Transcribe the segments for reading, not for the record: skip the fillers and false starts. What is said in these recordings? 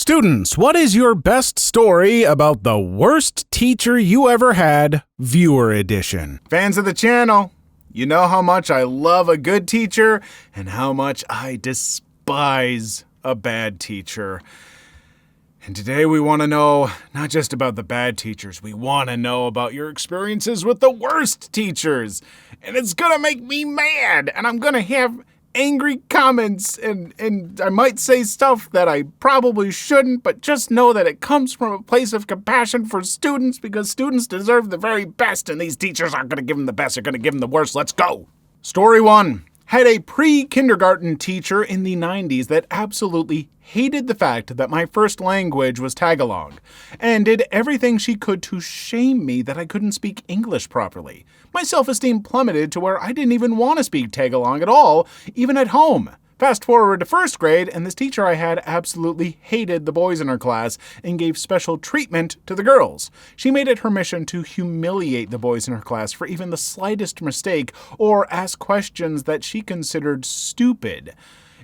Students, what is your best story about the worst teacher you ever had, viewer edition? Fans of the channel, you know how much I love a good teacher and how much I despise a bad teacher. And today we want to know not just about the bad teachers, we want to know about your experiences with the worst teachers. And it's going to make me mad, and I'm going to have angry comments, and I might say stuff that I probably shouldn't, but just know that it comes from a place of compassion for students, because students deserve the very best, and these teachers aren't going to give them the best, they're going to give them the worst. Let's go. Story 1. Had a pre-kindergarten teacher in the 90s that absolutely hated the fact that my first language was Tagalog, and did everything she could to shame me that I couldn't speak English properly. My self-esteem plummeted to where I didn't even want to speak Tagalog at all, even at home. Fast forward to first grade, and this teacher I had absolutely hated the boys in her class and gave special treatment to the girls. She made it her mission to humiliate the boys in her class for even the slightest mistake or ask questions that she considered stupid.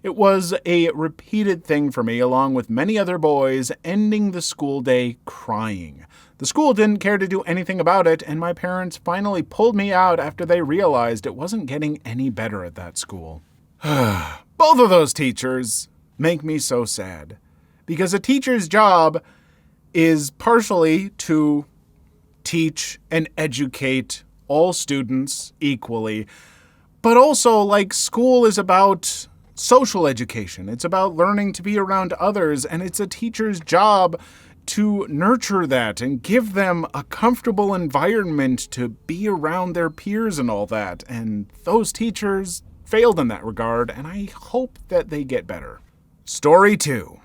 It was a repeated thing for me, along with many other boys, ending the school day crying. The school didn't care to do anything about it, and my parents finally pulled me out after they realized it wasn't getting any better at that school. Both of those teachers make me so sad, because a teacher's job is partially to teach and educate all students equally, but also, like, school is about social education. It's about learning to be around others, and it's a teacher's job to nurture that and give them a comfortable environment to be around their peers and all that. And those teachers failed in that regard, and I hope that they get better. Story 2.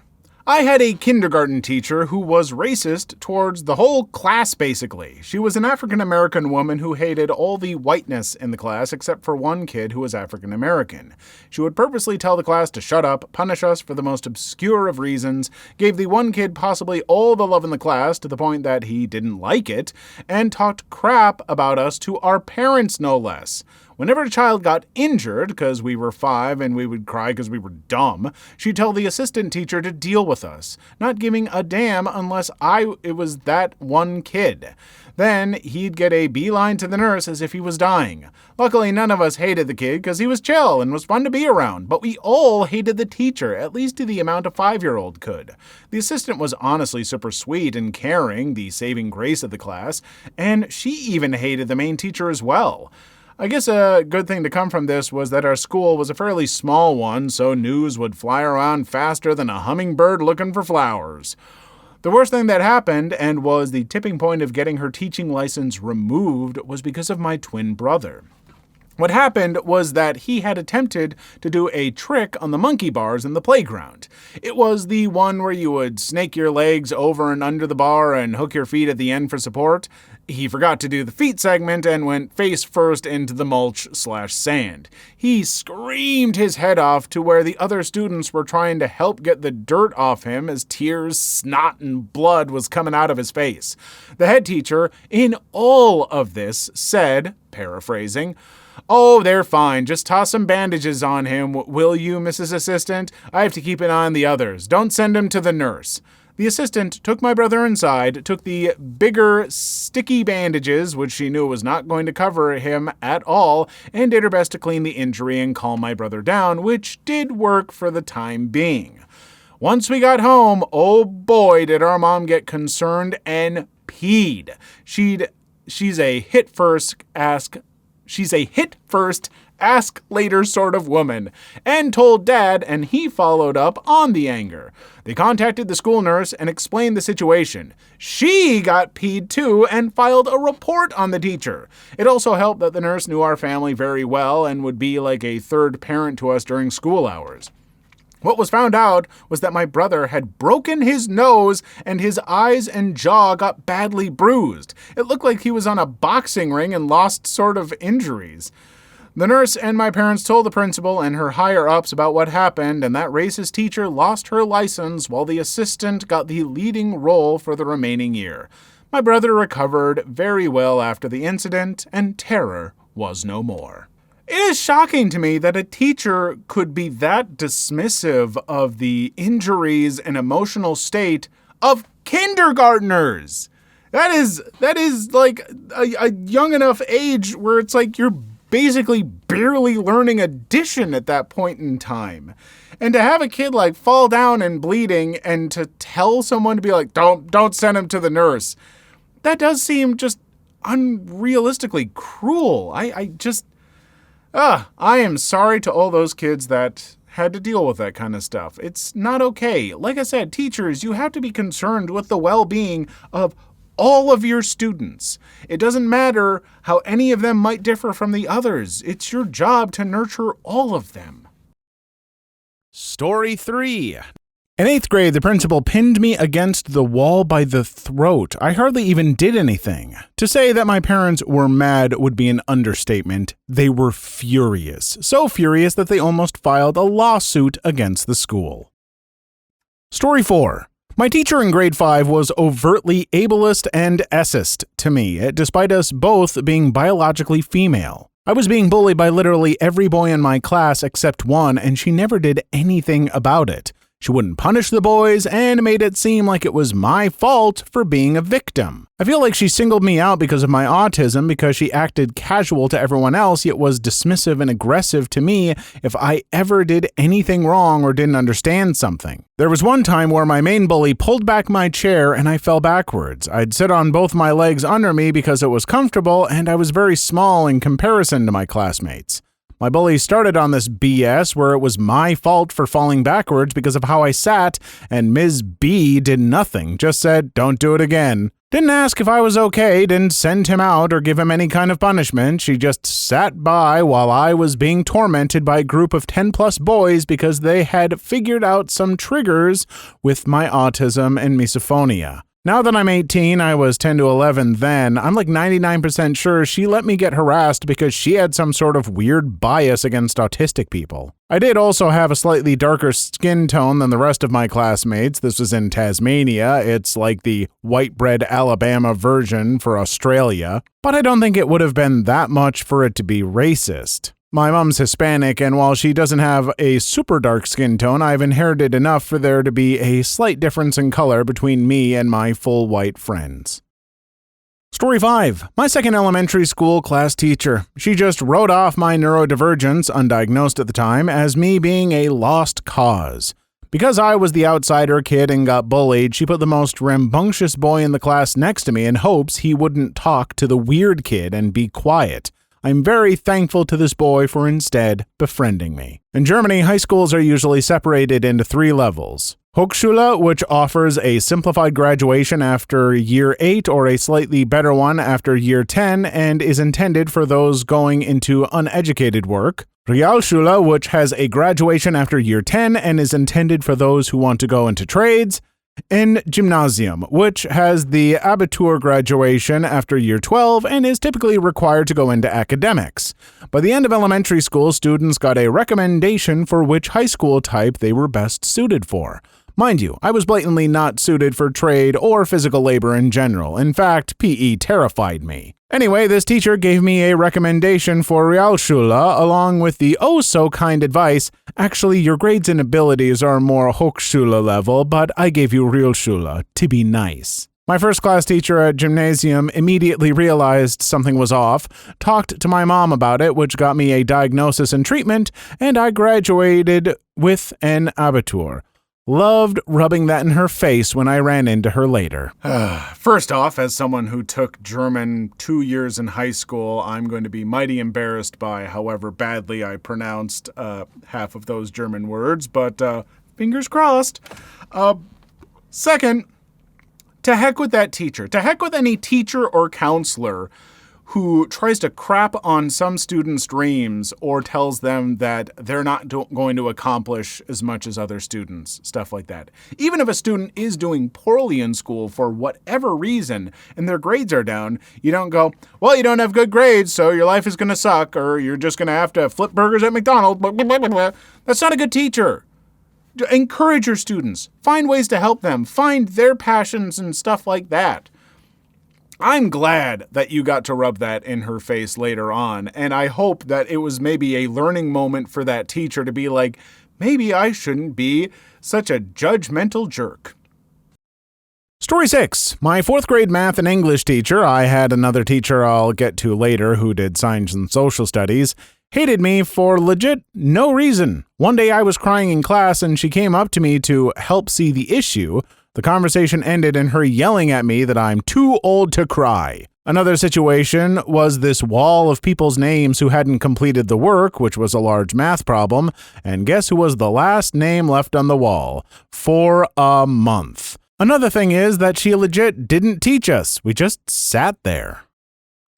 I had a kindergarten teacher who was racist towards the whole class, basically. She was an African-American woman who hated all the whiteness in the class except for one kid who was African-American. She would purposely tell the class to shut up, punish us for the most obscure of reasons, gave the one kid possibly all the love in the class to the point that he didn't like it, and talked crap about us to our parents, no less. Whenever a child got injured, because we were 5 and we would cry because we were dumb, she'd tell the assistant teacher to deal with us, not giving a damn unless it was that one kid. Then he'd get a beeline to the nurse as if he was dying. Luckily, none of us hated the kid because he was chill and was fun to be around, but we all hated the teacher, at least to the amount a 5-year-old could. The assistant was honestly super sweet and caring, the saving grace of the class, and she even hated the main teacher as well. I guess a good thing to come from this was that our school was a fairly small one, so news would fly around faster than a hummingbird looking for flowers. The worst thing that happened, and was the tipping point of getting her teaching license removed, was because of my twin brother. What happened was that he had attempted to do a trick on the monkey bars in the playground. It was the one where you would snake your legs over and under the bar and hook your feet at the end for support. He forgot to do the feet segment and went face first into the mulch/sand. He screamed his head off to where the other students were trying to help get the dirt off him as tears, snot, and blood was coming out of his face. The head teacher, in all of this, said, paraphrasing, "Oh, they're fine. Just toss some bandages on him, will you, Mrs. Assistant? I have to keep an eye on the others. Don't send him to the nurse." The assistant took my brother inside, took the bigger, sticky bandages, which she knew was not going to cover him at all, and did her best to clean the injury and calm my brother down, which did work for the time being. Once we got home, oh boy, did our mom get concerned and peed. She's a hit first, ask later sort of woman, and told Dad, and he followed up on the anger. They contacted the school nurse and explained the situation. She got peed too and filed a report on the teacher. It also helped that the nurse knew our family very well and would be like a third parent to us during school hours. What was found out was that my brother had broken his nose and his eyes and jaw got badly bruised. It looked like he was on a boxing ring and lost sort of injuries. The nurse and my parents told the principal and her higher-ups about what happened, and that racist teacher lost her license while the assistant got the leading role for the remaining year. My brother recovered very well after the incident, and terror was no more. It is shocking to me that a teacher could be that dismissive of the injuries and emotional state of kindergartners. That is like a young enough age where it's like you're basically barely learning addition at that point in time. And to have a kid like fall down and bleeding and to tell someone to be like, don't send him to the nurse. That does seem just unrealistically cruel. I am sorry to all those kids that had to deal with that kind of stuff. It's not okay. Like I said, teachers, you have to be concerned with the well-being of all of your students. It doesn't matter how any of them might differ from the others. It's your job to nurture all of them. Story 3. In 8th grade, the principal pinned me against the wall by the throat. I hardly even did anything. To say that my parents were mad would be an understatement. They were furious. So furious that they almost filed a lawsuit against the school. Story 4. My teacher in grade 5 was overtly ableist and essist to me, despite us both being biologically female. I was being bullied by literally every boy in my class except one, and she never did anything about it. She wouldn't punish the boys and made it seem like it was my fault for being a victim. I feel like she singled me out because of my autism because she acted casual to everyone else yet was dismissive and aggressive to me if I ever did anything wrong or didn't understand something. There was one time where my main bully pulled back my chair and I fell backwards. I'd sit on both my legs under me because it was comfortable and I was very small in comparison to my classmates. My bully started on this BS where it was my fault for falling backwards because of how I sat, and Ms. B did nothing, just said, "Don't do it again." Didn't ask if I was okay, didn't send him out or give him any kind of punishment. She just sat by while I was being tormented by a group of 10+ boys because they had figured out some triggers with my autism and misophonia. Now that I'm 18, I was 10 to 11 then, I'm like 99% sure she let me get harassed because she had some sort of weird bias against autistic people. I did also have a slightly darker skin tone than the rest of my classmates. This was in Tasmania. It's like the white bread Alabama version for Australia. But I don't think it would have been that much for it to be racist. My mom's Hispanic, and while she doesn't have a super dark skin tone, I've inherited enough for there to be a slight difference in color between me and my full white friends. Story 5. My second elementary school class teacher. She just wrote off my neurodivergence, undiagnosed at the time, as me being a lost cause. Because I was the outsider kid and got bullied, she put the most rambunctious boy in the class next to me in hopes he wouldn't talk to the weird kid and be quiet. I'm very thankful to this boy for instead befriending me. In Germany, high schools are usually separated into 3 levels. Hochschule, which offers a simplified graduation after year 8 or a slightly better one after year 10 and is intended for those going into uneducated work. Realschule, which has a graduation after year 10 and is intended for those who want to go into trades. And Gymnasium, which has the Abitur graduation after year 12 and is typically required to go into academics. By the end of elementary school, students got a recommendation for which high school type they were best suited for. Mind you, I was blatantly not suited for trade or physical labor in general. In fact, PE terrified me. Anyway, this teacher gave me a recommendation for Realschule along with the oh-so-kind advice, actually your grades and abilities are more Hochschule level, but I gave you Realschule to be nice. My first class teacher at gymnasium immediately realized something was off, talked to my mom about it, which got me a diagnosis and treatment, and I graduated with an Abitur. Loved rubbing that in her face when I ran into her later. First off, as someone who took German 2 years in high school, I'm going to be mighty embarrassed by however badly I pronounced half of those German words, but fingers crossed. Second, to heck with that teacher. To heck with any teacher or counselor who tries to crap on some students' dreams or tells them that they're not going to accomplish as much as other students, stuff like that. Even if a student is doing poorly in school for whatever reason and their grades are down, you don't go, well, you don't have good grades, so your life is going to suck, or you're just going to have to flip burgers at McDonald's. That's not a good teacher. Encourage your students. Find ways to help them. Find their passions and stuff like that. I'm glad that you got to rub that in her face later on, and I hope that it was maybe a learning moment for that teacher to be like, maybe I shouldn't be such a judgmental jerk. Story 6. My 4th grade math and English teacher, I had another teacher I'll get to later who did science and social studies, hated me for legit no reason. One day I was crying in class and she came up to me to help see the issue. The conversation ended in her yelling at me that I'm too old to cry. Another situation was this wall of people's names who hadn't completed the work, which was a large math problem, and guess who was the last name left on the wall? For a month. Another thing is that she legit didn't teach us. We just sat there.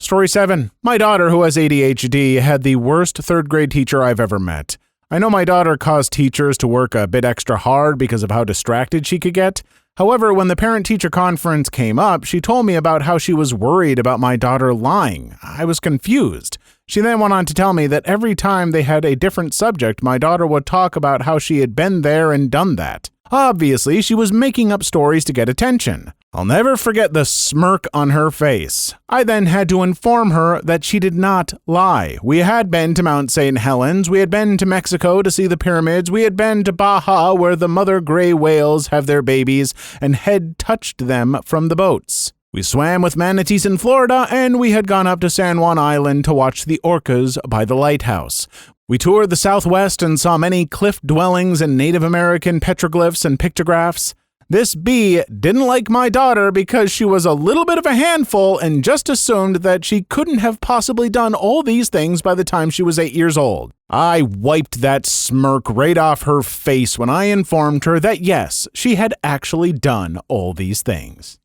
Story 7. My daughter, who has ADHD, had the worst 3rd grade teacher I've ever met. I know my daughter caused teachers to work a bit extra hard because of how distracted she could get. However, when the parent-teacher conference came up, she told me about how she was worried about my daughter lying. I was confused. She then went on to tell me that every time they had a different subject, my daughter would talk about how she had been there and done that. Obviously, she was making up stories to get attention. I'll never forget the smirk on her face. I then had to inform her that she did not lie. We had been to Mount St. Helens, we had been to Mexico to see the pyramids, we had been to Baja where the mother gray whales have their babies and had touched them from the boats. We swam with manatees in Florida, and we had gone up to San Juan Island to watch the orcas by the lighthouse. We toured the Southwest and saw many cliff dwellings and Native American petroglyphs and pictographs. This bee didn't like my daughter because she was a little bit of a handful and just assumed that she couldn't have possibly done all these things by the time she was 8 years old. I wiped that smirk right off her face when I informed her that yes, she had actually done all these things.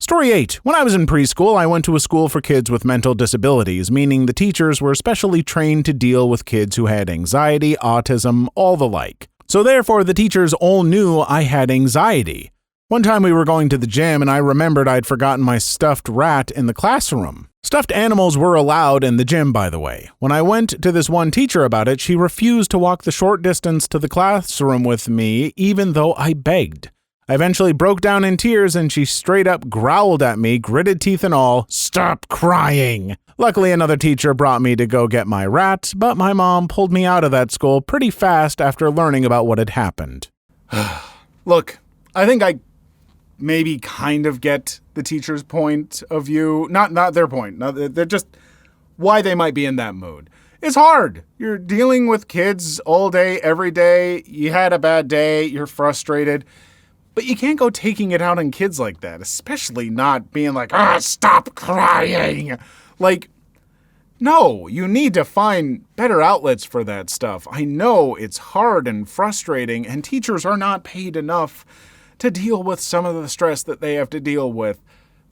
Story 8. When I was in preschool, I went to a school for kids with mental disabilities, meaning the teachers were specially trained to deal with kids who had anxiety, autism, all the like. So therefore, the teachers all knew I had anxiety. One time we were going to the gym and I remembered I'd forgotten my stuffed rat in the classroom. Stuffed animals were allowed in the gym, by the way. When I went to this one teacher about it, she refused to walk the short distance to the classroom with me, even though I begged. I eventually broke down in tears and she straight up growled at me, gritted teeth and all, "Stop crying!" Luckily, another teacher brought me to go get my rat, but my mom pulled me out of that school pretty fast after learning about what had happened. Look, I think I maybe kind of get the teacher's point of view. Not their point. They're just why they might be in that mood. It's hard. You're dealing with kids all day, every day. You had a bad day. You're frustrated. But you can't go taking it out on kids like that, especially not being like, stop crying. Like, no, you need to find better outlets for that stuff. I know it's hard and frustrating, and teachers are not paid enough to deal with some of the stress that they have to deal with.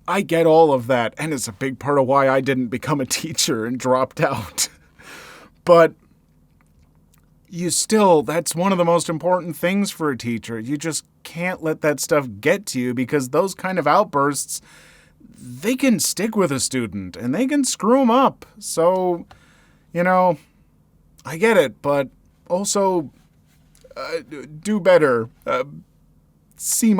I get all of that, and it's a big part of why I didn't become a teacher and dropped out. But that's one of the most important things for a teacher. You just can't let that stuff get to you because those kind of outbursts, they can stick with a student and they can screw them up. So, I get it, but also do better. C-.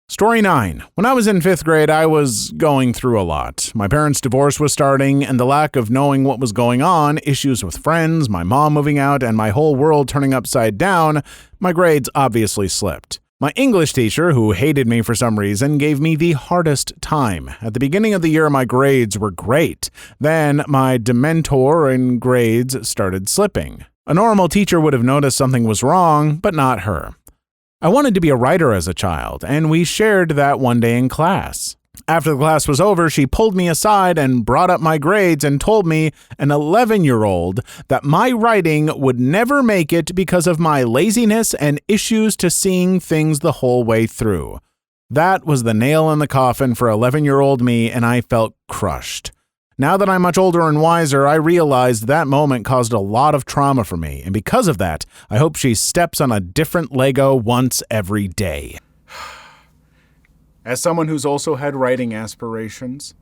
Story 9. When I was in 5th grade, I was going through a lot. My parents' divorce was starting, and the lack of knowing what was going on, issues with friends, my mom moving out, and my whole world turning upside down, my grades obviously slipped. My English teacher, who hated me for some reason, gave me the hardest time. At the beginning of the year, my grades were great. Then my dementor in grades started slipping. A normal teacher would have noticed something was wrong, but not her. I wanted to be a writer as a child, and we shared that one day in class. After the class was over, she pulled me aside and brought up my grades and told me, an 11-year-old, that my writing would never make it because of my laziness and issues to seeing things the whole way through. That was the nail in the coffin for 11-year-old me, and I felt crushed. Now that I'm much older and wiser, I realized that moment caused a lot of trauma for me, and because of that, I hope she steps on a different Lego once every day. As someone who's also had writing aspirations,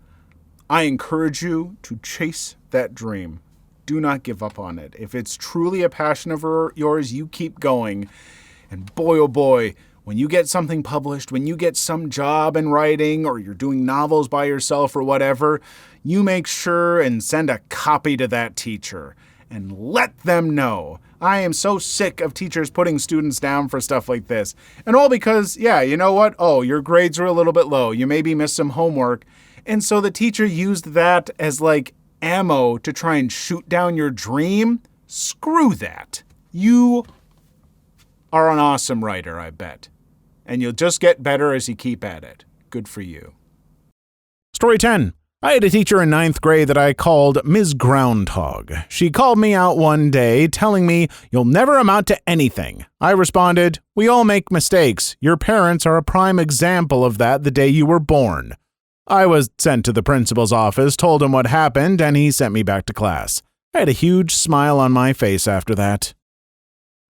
I encourage you to chase that dream. Do not give up on it. If it's truly a passion of yours, you keep going. And boy, oh boy, when you get something published, when you get some job in writing or you're doing novels by yourself or whatever, you make sure and send a copy to that teacher and let them know. I am so sick of teachers putting students down for stuff like this. And all because, yeah, you know what? Oh, your grades are a little bit low. You maybe missed some homework. And so the teacher used that as like ammo to try and shoot down your dream. Screw that. You are an awesome writer, I bet. And you'll just get better as you keep at it. Good for you. Story 10. I had a teacher in 9th grade that I called Ms. Groundhog. She called me out one day telling me, "You'll never amount to anything." I responded, "We all make mistakes. Your parents are a prime example of that the day you were born." I was sent to the principal's office, told him what happened, and he sent me back to class. I had a huge smile on my face after that.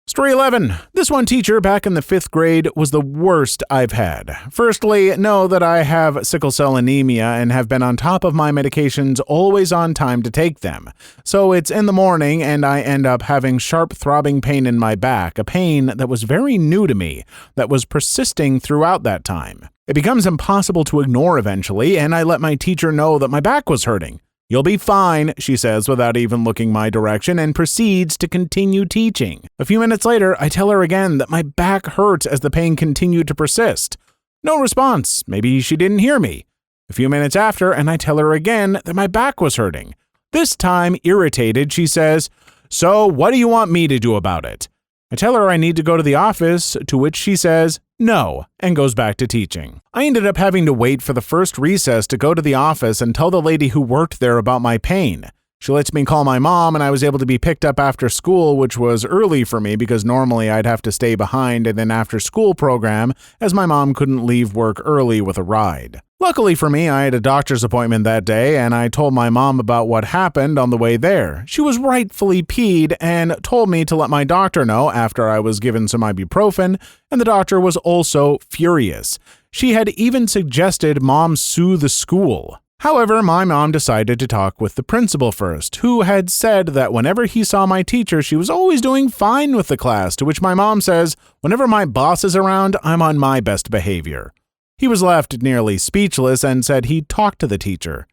Story 11. This one teacher back in the 5th grade was the worst I've had. Firstly, know that I have sickle cell anemia and have been on top of my medications, always on time to take them. So it's in the morning and I end up having sharp throbbing pain in my back, a pain that was very new to me, that was persisting throughout that time. It becomes impossible to ignore eventually, and I let my teacher know that my back was hurting. "You'll be fine," she says without even looking my direction, and proceeds to continue teaching. A few minutes later, I tell her again that my back hurts as the pain continued to persist. No response. Maybe she didn't hear me. A few minutes after, and I tell her again that my back was hurting. This time, irritated, she says, "So what do you want me to do about it?" I tell her I need to go to the office, to which she says, "No," and goes back to teaching. I ended up having to wait for the first recess to go to the office and tell the lady who worked there about my pain. She lets me call my mom, and I was able to be picked up after school, which was early for me because normally I'd have to stay behind in an after-school program, as my mom couldn't leave work early with a ride. Luckily for me, I had a doctor's appointment that day, and I told my mom about what happened on the way there. She was rightfully peed and told me to let my doctor know after I was given some ibuprofen, and the doctor was also furious. She had even suggested Mom sue the school. However, my mom decided to talk with the principal first, who had said that whenever he saw my teacher, she was always doing fine with the class, to which my mom says, "Whenever my boss is around, I'm on my best behavior." He was left nearly speechless and said he'd talk to the teacher.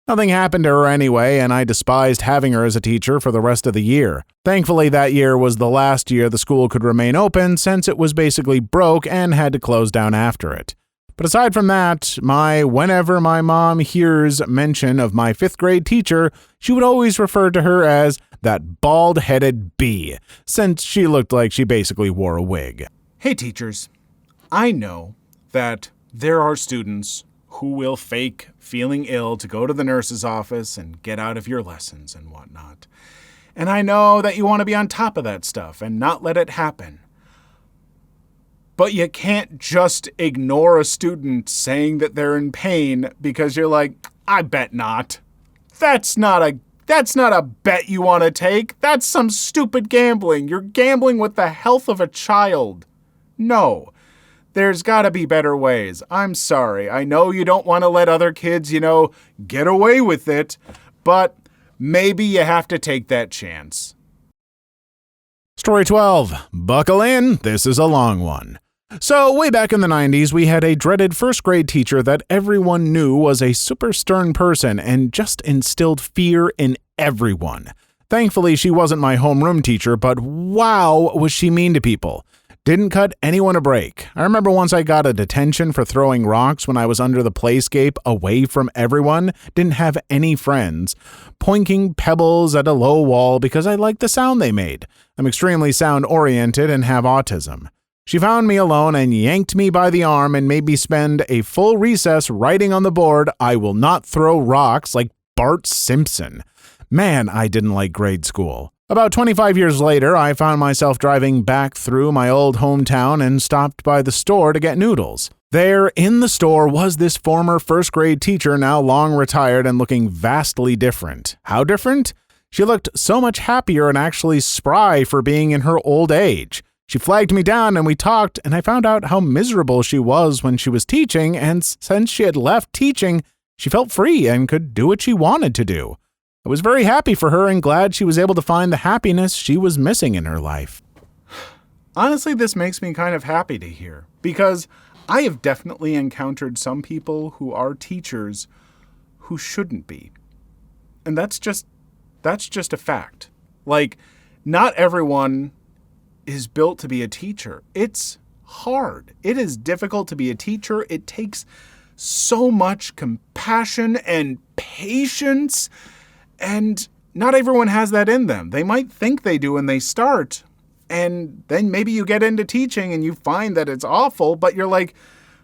Nothing happened to her anyway, and I despised having her as a teacher for the rest of the year. Thankfully, that year was the last year the school could remain open, since it was basically broke and had to close down after it. But aside from that, whenever my mom hears mention of my 5th grade teacher, she would always refer to her as that bald-headed bee, since she looked like she basically wore a wig. Hey teachers, I know that there are students who will fake feeling ill to go to the nurse's office and get out of your lessons and whatnot. And I know that you want to be on top of that stuff and not let it happen. But you can't just ignore a student saying that they're in pain because you're like, "I bet not." That's not a bet you want to take. That's some stupid gambling. You're gambling with the health of a child. No. There's got to be better ways. I'm sorry. I know you don't want to let other kids, get away with it, but maybe you have to take that chance. Story 12. Buckle in. This is a long one. So, way back in the 90s, we had a dreaded 1st grade teacher that everyone knew was a super stern person and just instilled fear in everyone. Thankfully, she wasn't my homeroom teacher, but wow, was she mean to people. Didn't cut anyone a break. I remember once I got a detention for throwing rocks when I was under the playscape away from everyone, didn't have any friends, pointing pebbles at a low wall because I liked the sound they made. I'm extremely sound-oriented and have autism. She found me alone and yanked me by the arm and made me spend a full recess writing on the board, "I will not throw rocks," like Bart Simpson. Man, I didn't like grade school. About 25 years later, I found myself driving back through my old hometown and stopped by the store to get noodles. There, in the store, was this former 1st grade teacher, now long retired and looking vastly different. How different? She looked so much happier and actually spry for being in her old age. She flagged me down and we talked, and I found out how miserable she was when she was teaching, and since she had left teaching, she felt free and could do what she wanted to do. I was very happy for her and glad she was able to find the happiness she was missing in her life. Honestly, this makes me kind of happy to hear, because I have definitely encountered some people who are teachers who shouldn't be. And that's just a fact. Like, not everyone is built to be a teacher. It's hard. It is difficult to be a teacher. It takes so much compassion and patience, and not everyone has that in them. They might think they do when they start, and then maybe you get into teaching and you find that it's awful, but you're like,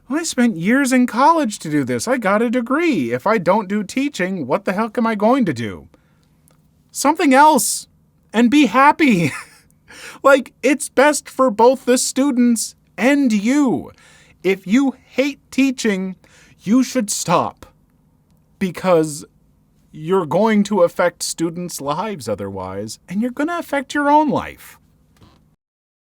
well, I spent years in college to do this. I got a degree. If I don't do teaching, what the heck am I going to do? Something else, and be happy. Like, it's best for both the students and you. If you hate teaching, you should stop, because you're going to affect students' lives otherwise, and you're going to affect your own life.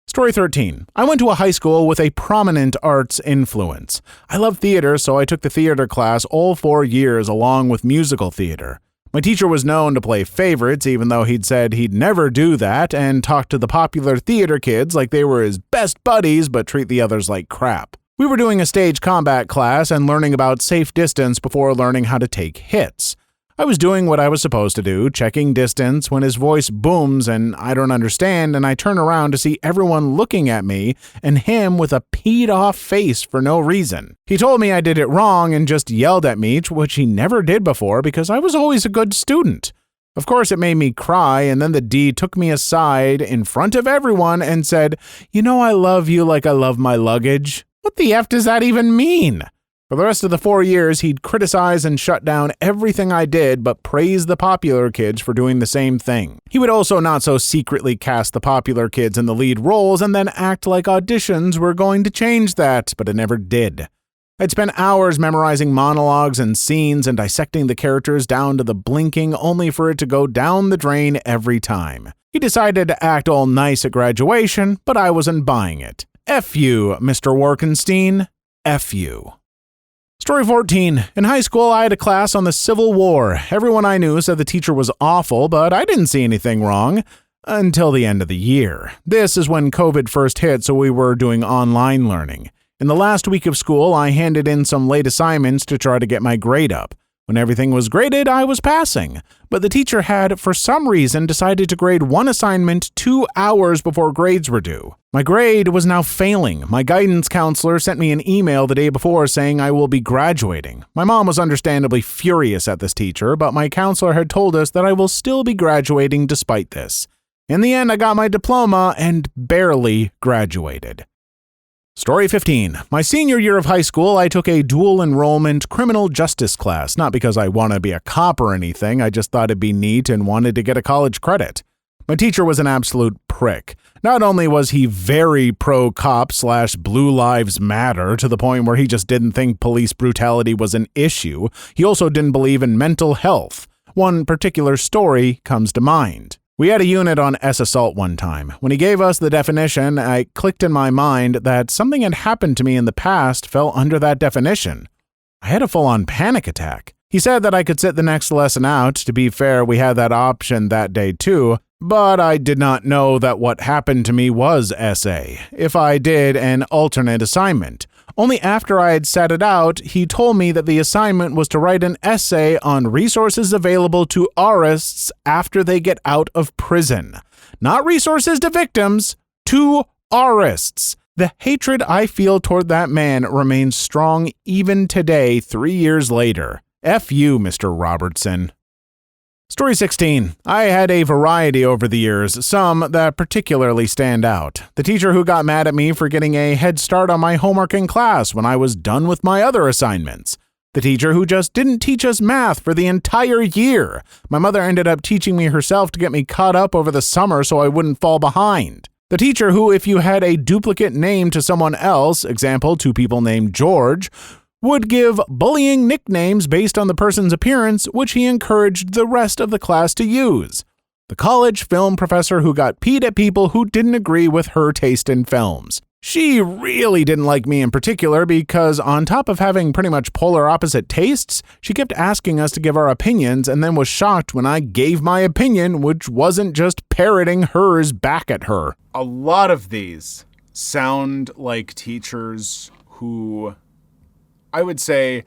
Story 13. I went to a high school with a prominent arts influence. I love theater, so I took the theater class all 4 years along with musical theater. My teacher was known to play favorites, even though he'd said he'd never do that, and talk to the popular theater kids like they were his best buddies but treat the others like crap. We were doing a stage combat class and learning about safe distance before learning how to take hits. I was doing what I was supposed to do, checking distance, when his voice booms and I don't understand, and I turn around to see everyone looking at me and him with a peed-off face for no reason. He told me I did it wrong and just yelled at me, which he never did before because I was always a good student. Of course, it made me cry, and then the D took me aside in front of everyone and said, "You know I love you like I love my luggage." What the F does that even mean? For the rest of the 4 years, he'd criticize and shut down everything I did, but praise the popular kids for doing the same thing. He would also not so secretly cast the popular kids in the lead roles and then act like auditions were going to change that, but it never did. I'd spent hours memorizing monologues and scenes and dissecting the characters down to the blinking, only for it to go down the drain every time. He decided to act all nice at graduation, but I wasn't buying it. F you, Mr. Warkenstein. F you. Story 14. In high school, I had a class on the Civil War. Everyone I knew said the teacher was awful, but I didn't see anything wrong. Until the end of the year. This is when COVID first hit, so we were doing online learning. In the last week of school, I handed in some late assignments to try to get my grade up. When everything was graded, I was passing. But the teacher had, for some reason, decided to grade one assignment 2 hours before grades were due. My grade was now failing. My guidance counselor sent me an email the day before saying I will be graduating. My mom was understandably furious at this teacher, but my counselor had told us that I will still be graduating despite this. In the end, I got my diploma and barely graduated. Story 15. My senior year of high school, I took a dual enrollment criminal justice class, not because I want to be a cop or anything, I just thought it'd be neat and wanted to get a college credit. My teacher was an absolute prick. Not only was he very pro-cop / Blue Lives Matter to the point where he just didn't think police brutality was an issue, he also didn't believe in mental health. One particular story comes to mind. We had a unit on S-assault one time. When he gave us the definition, I clicked in my mind that something had happened to me in the past fell under that definition. I had a full-on panic attack. He said that I could sit the next lesson out. To be fair, we had that option that day too, but I did not know that what happened to me was SA. If I did an alternate assignment. Only after I had sat it out, he told me that the assignment was to write an essay on resources available to arrests after they get out of prison. Not resources to victims, to arrests. The hatred I feel toward that man remains strong even today, 3 years later. F you, Mr. Robertson. Story 16. I had a variety over the years, some that particularly stand out. The teacher who got mad at me for getting a head start on my homework in class when I was done with my other assignments. The teacher who just didn't teach us math for the entire year. My mother ended up teaching me herself to get me caught up over the summer so I wouldn't fall behind. The teacher who, if you had a duplicate name to someone else, example, 2 people named George, would give bullying nicknames based on the person's appearance, which he encouraged the rest of the class to use. The college film professor who got peed at people who didn't agree with her taste in films. She really didn't like me in particular because on top of having pretty much polar opposite tastes, she kept asking us to give our opinions and then was shocked when I gave my opinion, which wasn't just parroting hers back at her. A lot of these sound like teachers who, I would say,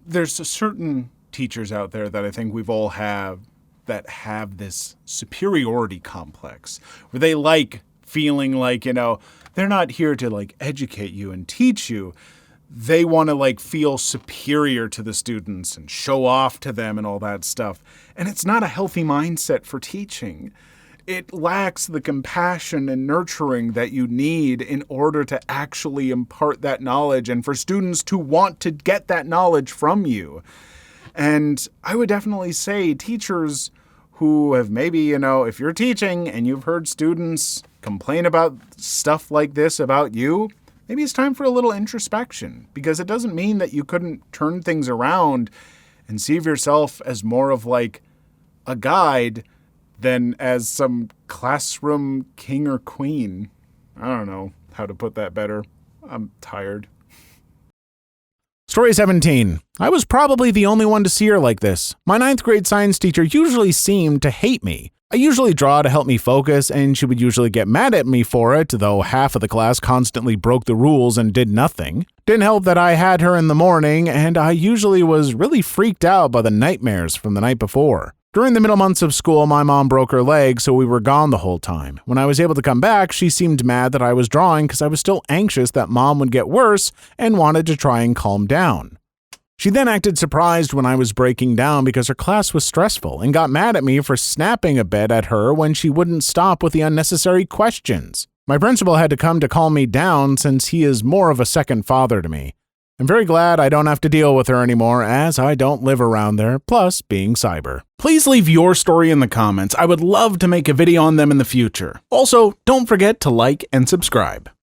there's a certain teachers out there that I think we've all have that have this superiority complex where they like feeling like, they're not here to educate you and teach you. They want to feel superior to the students and show off to them and all that stuff. And it's not a healthy mindset for teaching. It lacks the compassion and nurturing that you need in order to actually impart that knowledge and for students to want to get that knowledge from you. And I would definitely say teachers who have maybe, if you're teaching and you've heard students complain about stuff like this about you, maybe it's time for a little introspection, because it doesn't mean that you couldn't turn things around and see of yourself as more of a guide than as some classroom king or queen. I don't know how to put that better. I'm tired. Story 17. I was probably the only one to see her like this. My 9th grade science teacher usually seemed to hate me. I usually draw to help me focus, and she would usually get mad at me for it, though half of the class constantly broke the rules and did nothing. Didn't help that I had her in the morning, and I usually was really freaked out by the nightmares from the night before. During the middle months of school, my mom broke her leg, so we were gone the whole time. When I was able to come back, she seemed mad that I was drawing because I was still anxious that mom would get worse and wanted to try and calm down. She then acted surprised when I was breaking down because her class was stressful and got mad at me for snapping a bit at her when she wouldn't stop with the unnecessary questions. My principal had to come to calm me down since he is more of a second father to me. I'm very glad I don't have to deal with her anymore, as I don't live around there, plus being cyber. Please leave your story in the comments. I would love to make a video on them in the future. Also, don't forget to like and subscribe.